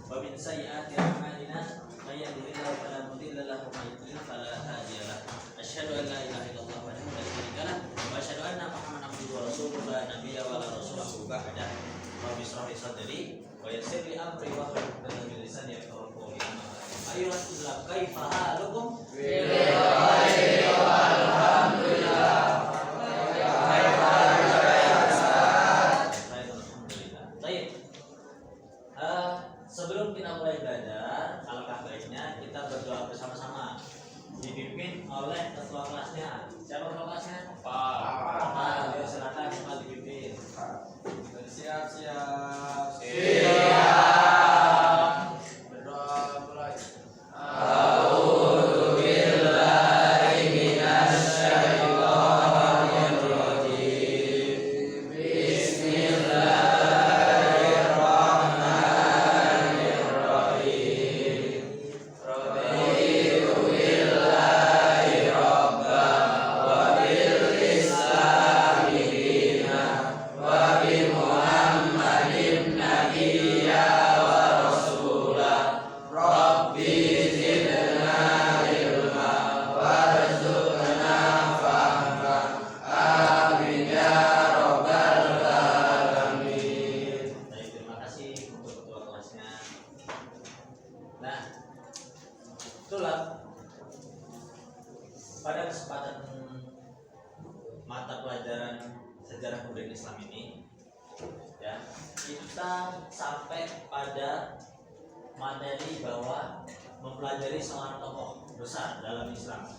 wa min sayyiati a'malina may yahdihillahu fala mudilla lahu wa may yudlil fala hadiya lahu. Asyhadu an la ilaha illallah wahdahu la syarika lahu wa asyhadu anna Muhammadan abduhu wa rasuluhu la nabiyya wa la rasulahu ba'da. Rabbi shrah li sadri wa yassir li amri wa hlul 'uqdatam min lisani yafqahu qawli. Ayyuhal muslimun kaifa halukum? Sebelum kita mulai belajar, alangkah baiknya kita berdoa bersama-sama, dipimpin oleh ketua kelasnya. Siapa ketua kelasnya? Pak. Silakan Pak dipimpin. Siap. Berdoa mulai. Pada kesempatan mata pelajaran sejarah kebudayaan Islam ini, ya, kita sampai pada materi bahwa mempelajari seorang tokoh besar dalam Islam.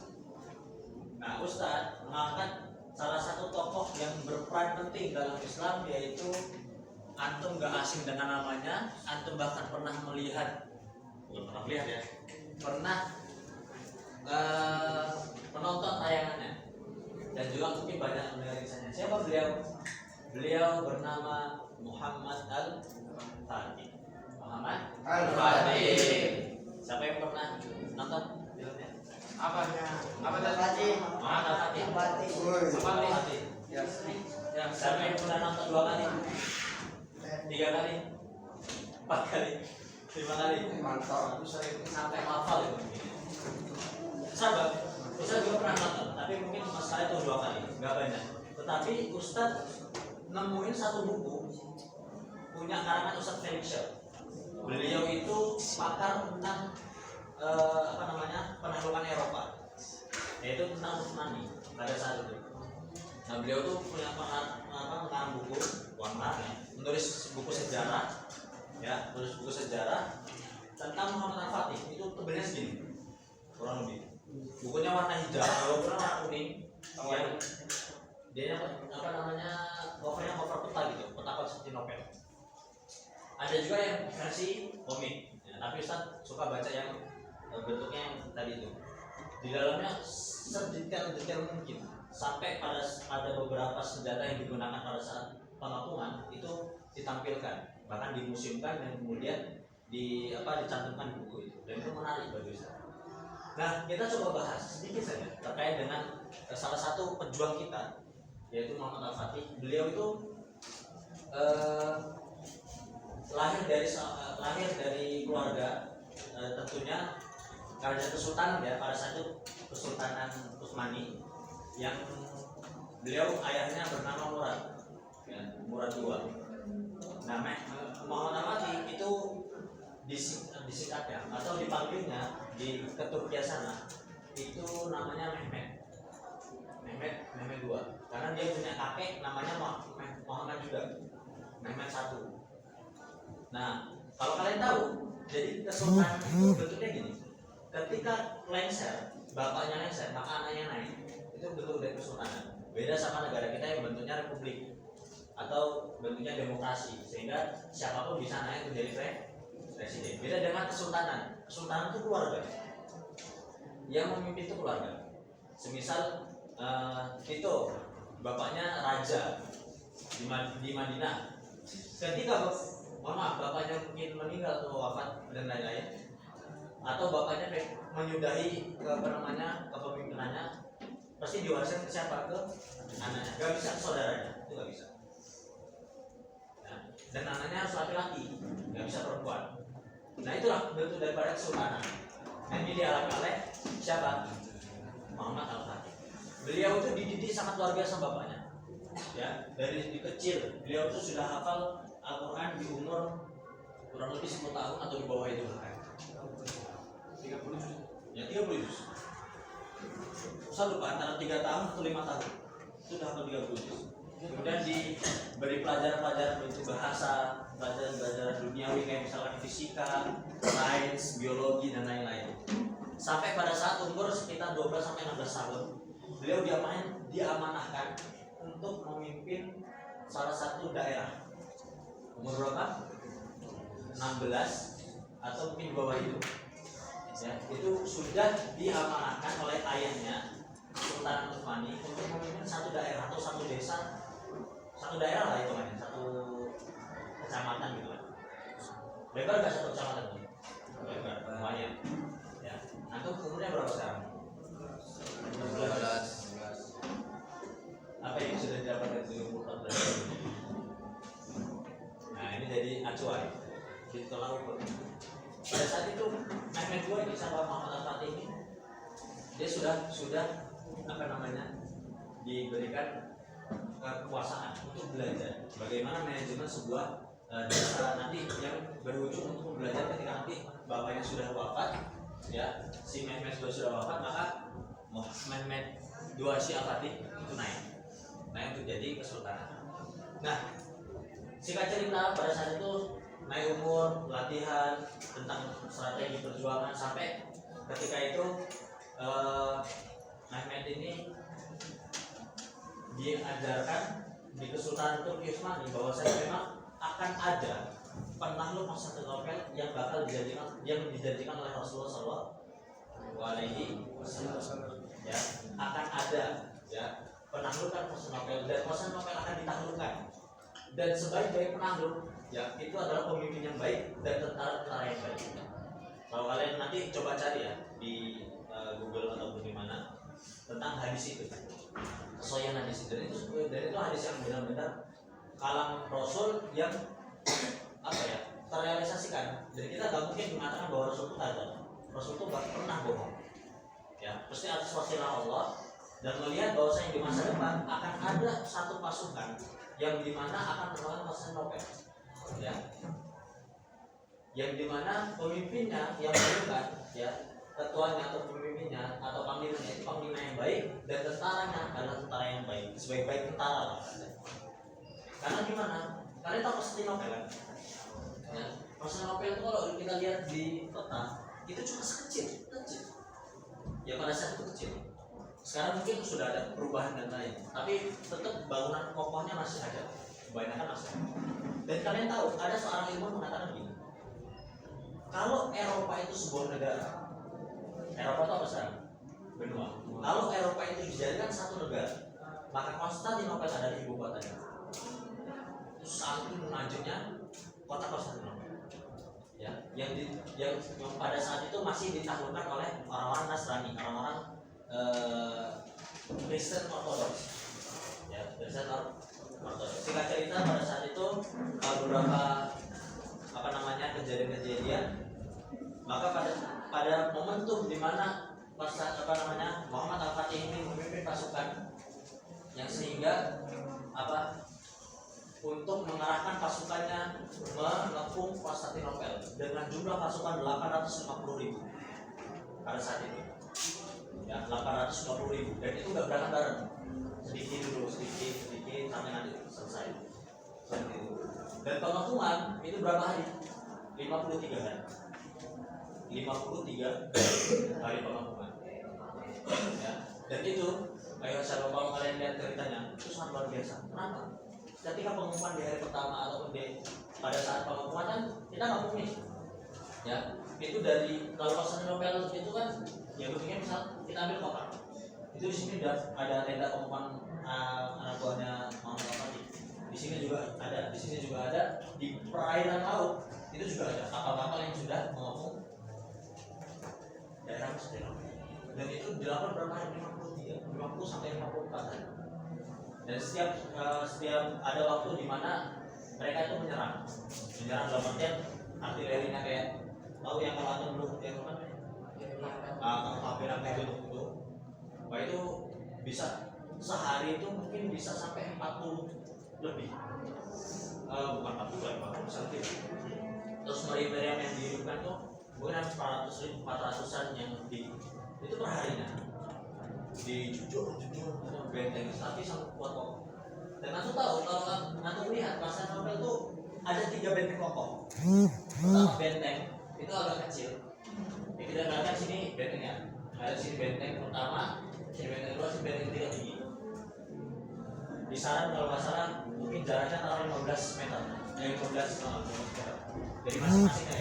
Nah, Ustadz mengangkat salah satu tokoh yang berperan penting dalam Islam, yaitu antum gak asing dengan namanya, antum bahkan pernah melihat, pernah menonton tayangannya dan juga mungkin banyak mendengar kisahnya. Siapa beliau? Beliau bernama Muhammad Al-Fatih. Muhammad Al-Fatih. Siapa yang pernah nonton filmnya? Apanya? Apa tadi? Muhammad Al-Fatih. Al-Fatih. Ya. Siapa yang pernah nonton 2 kali? 3 kali? 4 kali? 5 kali? Mantap. Aku sering sampai hafal itu. Sahabat, Ustaz juga pernah nonton, tapi mungkin masalah itu 2 kali, nggak banyak. Tetapi Ustaz nemuin satu buku punya karangan Ustaz Felix Shaw. Beliau itu pakar tentang penaklukan Eropa, yaitu tentang Utsmani pada saat itu. Nah, beliau tuh punya pengarang buku warna, menulis buku sejarah, ya, tulis buku sejarah tentang Muhammad Al-Fatih. Itu tebalnya segini, kurang lebih. Bukunya warna hijau, kalau warna kuning, yang dia covernya cover peta gitu, peta seperti novel. Ada juga yang versi komik, ya, tapi Ustaz suka baca yang bentuknya yang tadi itu. Di dalamnya sedetail mungkin, sampai pada beberapa senjata yang digunakan pada saat pengapungan itu ditampilkan, bahkan dimuseumkan dan kemudian dicantumkan di buku itu. Dan itu menarik bagi Ustaz. Nah, kita coba bahas sedikit saja terkait dengan salah satu pejuang kita, yaitu Muhammad Al-Fatih. Beliau itu lahir dari keluarga, tentunya kerajaan kesultanan, ya, pada saat itu Kesultanan Utsmani, yang beliau ayahnya bernama Murad, ya, Murad II. Nah, Muhammad Al-Fatih itu disingkatnya atau dipanggilnya di Keturkian sana itu namanya Mehmet II, karena dia punya kakek namanya Muhammad juga, Mehmet I. Nah, kalau kalian tahu, jadi kesultanan itu bentuknya gini. Ketika lengser, bapaknya lengser, maka anaknya naik. Itu bentuk dari kesultanan. Beda sama negara kita yang bentuknya republik atau bentuknya demokrasi, sehingga siapapun bisa naik menjadi presiden. Beda dengan kesultanan. Kesultanan itu keluarga. Yang memimpin itu keluarga. Semisal Tito, bapaknya raja di Madinah. Ketika bapaknya mungkin meninggal atau wafat dan lain-lain, atau bapaknya menyudahi kepemimpinannya, pasti diwariskan ke siapa? Ke anaknya. Gak bisa ke saudaranya, itu gak bisa. Nah, dan anaknya harus laki-laki, gak bisa perempuan. Nah itulah bentuk daripada kesultanan. Nah ini dialami oleh siapa? Muhammad Al-Fatih. Beliau itu dididik sangat luar biasa bapaknya. Ya, dari kecil beliau itu sudah hafal Al-Quran di umur kurang lebih 10 tahun atau di bawah itu bahkan. 30 juz. Ya 30 juz. Saya lupa antara 3 tahun atau 5 tahun. Sudah hafal 30 juz. Kemudian diberi pelajaran-pelajaran bentuk bahasa, pelajaran-pelajaran duniawi kayak misalkan fisika, sains, biologi dan lain-lain. Sampai pada saat umur sekitar 12 sampai 16 tahun, beliau diamanahkan untuk memimpin salah satu daerah. Umur berapa? 16 atau mungkin di bawah itu. Ya, itu sudah diamanahkan oleh ayahnya Sultan Utsmani untuk memimpin satu daerah atau satu desa, satu daerah lah itu kan, satu kecamatan gitu kan. Lebar nggak satu kecamatan? Lebar, lumayan. Ya, antum umurnya berapa sekarang? 16. Apa yang sudah didapatkan di umur 14? Nah ini jadi acuan. Ditolak ukur. Pada saat itu Mehmed II ini sama Muhammad Al-Fatih ini dia sudah apa namanya diberikan kekuasaan untuk belajar bagaimana manajemen sebuah desa nanti yang berujung untuk belajar ketika nanti bapaknya sudah wafat, ya si Mehmed II sudah wafat, maka Mehmed II si Al-Fatih itu naik untuk jadi kesultanan. Nah singkat cerita pada saat itu naik umur, latihan tentang strategi perjuangan sampai ketika itu Mehmed ini diajarkan di Kesultanan Turki Utsmani bahwa saya memang akan ada penakluk Konstantinopel yang bakal dijanjikan oleh Rasulullah SAW. Ya, akan ada ya penaklukan Konstantinopel dan Konstantinopel akan ditaklukkan. Dan sebaik-baik penakluk ya itu adalah pemimpin yang baik dan tentara-tentara yang baik. Kalau kalian nanti coba cari ya di Google ataupun di mana tentang hadis itu, kesoyan hadis itu, dan itu hadis yang benar-benar kalam Rasul yang apa ya terrealisasikan. Jadi kita nggak mungkin mengatakan bahwa Rasul itu kadzab. Rasul itu nggak pernah bohong. Ya, pasti atas wasilah Allah dan melihat bahwasanya di masa depan akan ada satu pasukan yang dimana akan melawan Konstantinopel. Ya, yang dimana pemimpinnya yang bukan ya ketuanya atau pemimpinnya atau panglimanya itu panglima yang baik dan tentaranya adalah tentara yang baik, sebaik-baik tentara lah. Karena gimana? Kalian tahu Konstantinopel kan? Ya, Konstantinopel itu kalau kita lihat di peta itu cuma sekecil. Ya pada saat itu kecil. Sekarang mungkin sudah ada perubahan dan lain, tapi tetap bangunan kokohnya masih ada, kebanyakan masih ada. Dan kalian tahu ada seorang ilmuwan mengatakan gini, kalau Eropa itu sebuah negara, Eropa itu apa sekarang? Benua. Kalau Eropa itu dijadikan satu negara, maka Konstantinopel adalah ibu kotanya. Itu saking munajatnya kota Konstantinopel. Ya, yang pada saat itu masih ditaklukkan oleh orang-orang Nasrani, orang-orang Kristen Ortodoks. Ya, Kristen Ortodoks. Singkat cerita pada saat itu beberapa apa namanya kejadian-kejadian, maka pada momentum di mana apa namanya Muhammad Al-Fatih ini memimpin pasukan yang sehingga apa untuk mengarahkan pasukannya mengepung Konstantinopel dengan jumlah pasukan 850.000 pada saat itu. Ya, 850.000 dan itu nggak berangkat bareng, sedikit dulu sedikit sampai nanti selesai. Dan pengepungan itu berapa hari? 53 hari. 53 hari pengepungan. Ya, dan itu ayo saya kalau kalian lihat ceritanya itu sangat luar biasa. Kenapa? Ketika pengumuman di hari pertama ataupun pada saat pengepungan kan kita nggak mungkin ya itu dari kalau Konstantinopel itu kan ya begini misal kita ambil kota itu di sini ada tenda pengumuman anak buahnya Muhammad Al-Fatih, di sini juga ada, di sini juga ada, di perairan laut itu juga ada kapal-kapal yang sudah mengepung daerah Konstantinopel dan itu dilakukan berapa hari? 50 sampai 54 hari. Dan setiap ada waktu di mana mereka itu menyerang dalam artian artilerinya kayak tahu yang kalau ada belum yang mana? Kamera itu, wah itu bisa sehari itu mungkin bisa sampai 40 lebih, bukan 40 bahkan bisa lebih. Terus meriam yang dihidupkan tuh mungkin 400-an yang di itu perharinya dijujur atau benteng tapi sangat kuat kok. Dan aku tahu kalau aku lihat pasar Nobel tuh ada 3 benteng kokoh. Pertama benteng itu agak kecil. Ini kita lihat sini bentengnya. Ada sini benteng pertama, sini benteng kedua, sini benteng ketiga tinggi. Di sana kalau nggak salah mungkin jaraknya antara 15 meter, 15 meter dari masing-masing ya.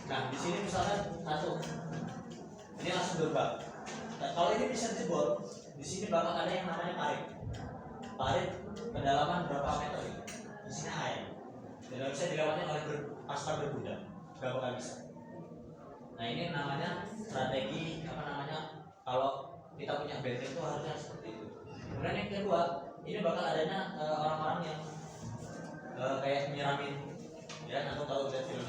Nah di sini misalkan satu, ini langsung gerbang. Nah, kalau ini bisa jebol, di sini bakal ada yang namanya parit. Parit kedalaman berapa meter itu? Di sini air. Dan bisa dilewati oleh aspal berkuda, nggak bakal bisa. Nah ini namanya strategi apa namanya? Kalau kita punya benteng itu harusnya seperti itu. Kemudian yang kedua, ini bakal adanya orang-orang yang kayak nyiramin, ya, atau tahu lihat film